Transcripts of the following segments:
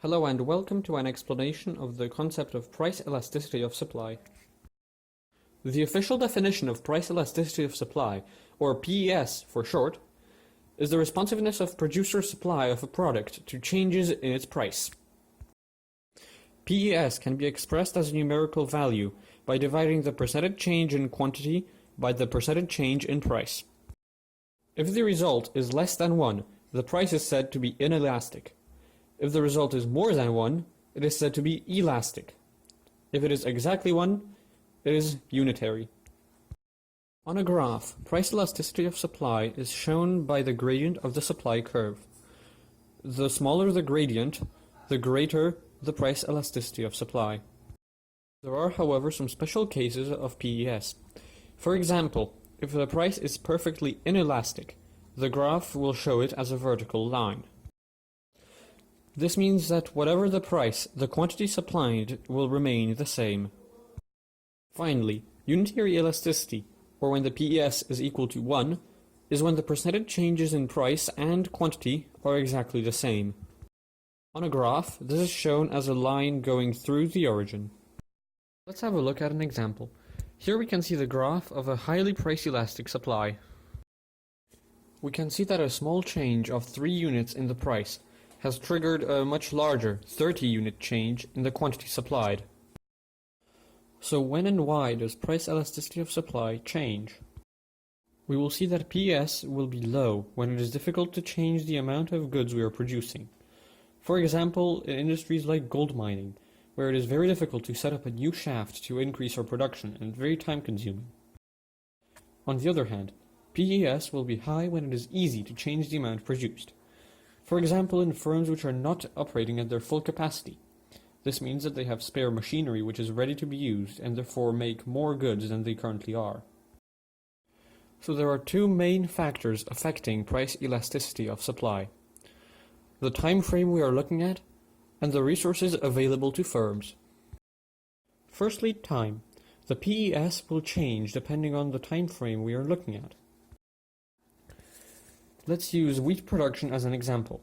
Hello and welcome to an explanation of the concept of price elasticity of supply. The official definition of price elasticity of supply, or PES for short, is the responsiveness of producer supply of a product to changes in its price. PES can be expressed as a numerical value by dividing the percentage change in quantity by the percentage change in price. If the result is less than 1, the price is said to be inelastic. If the result is more than 1, it is said to be elastic. If it is exactly 1, it is unitary. On a graph, price elasticity of supply is shown by the gradient of the supply curve. The smaller the gradient, the greater the price elasticity of supply. There are, however, some special cases of PES. For example, if the price is perfectly inelastic, the graph will show it as a vertical line. This means that whatever the price, the quantity supplied will remain the same. Finally, unitary elasticity, or when the PES is equal to 1, is when the percentage changes in price and quantity are exactly the same. On a graph, this is shown as a line going through the origin. Let's have a look at an example. Here we can see the graph of a highly price elastic supply. We can see that a small change of 3 units in the price has triggered a much larger 30-unit change in the quantity supplied. So when and why does price elasticity of supply change? We will see that PES will be low when it is difficult to change the amount of goods we are producing. For example, in industries like gold mining, where it is very difficult to set up a new shaft to increase our production and very time-consuming. On the other hand, PES will be high when it is easy to change the amount produced. For example, in firms which are not operating at their full capacity. This means that they have spare machinery which is ready to be used and therefore make more goods than they currently are. So there are 2 main factors affecting price elasticity of supply: the time frame we are looking at and the resources available to firms. Firstly, time. The PES will change depending on the time frame we are looking at. Let's use wheat production as an example.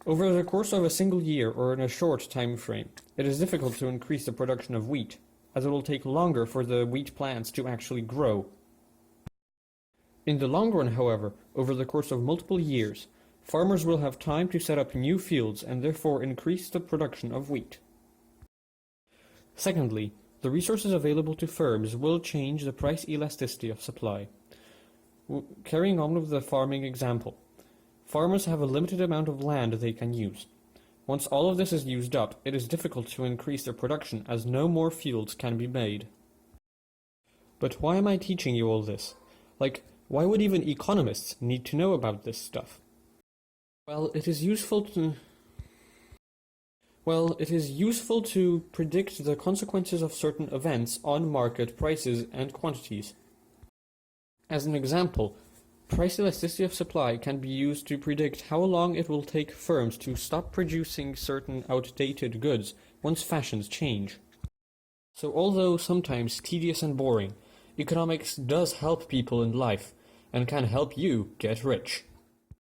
Over the course of a single year or in a short time frame, it is difficult to increase the production of wheat, as it will take longer for the wheat plants to actually grow. In the long run, however, over the course of multiple years, farmers will have time to set up new fields and therefore increase the production of wheat. Secondly, the resources available to firms will change the price elasticity of supply. Carrying on with the farming example, farmers have a limited amount of land they can use. Once all of this is used up, it is difficult to increase their production as no more fields can be made. But why am I teaching you all this? Why would even economists need to know about this stuff? Well, it is useful to predict the consequences of certain events on market prices and quantities. As an example, price elasticity of supply can be used to predict how long it will take firms to stop producing certain outdated goods once fashions change. So although sometimes tedious and boring, economics does help people in life and can help you get rich.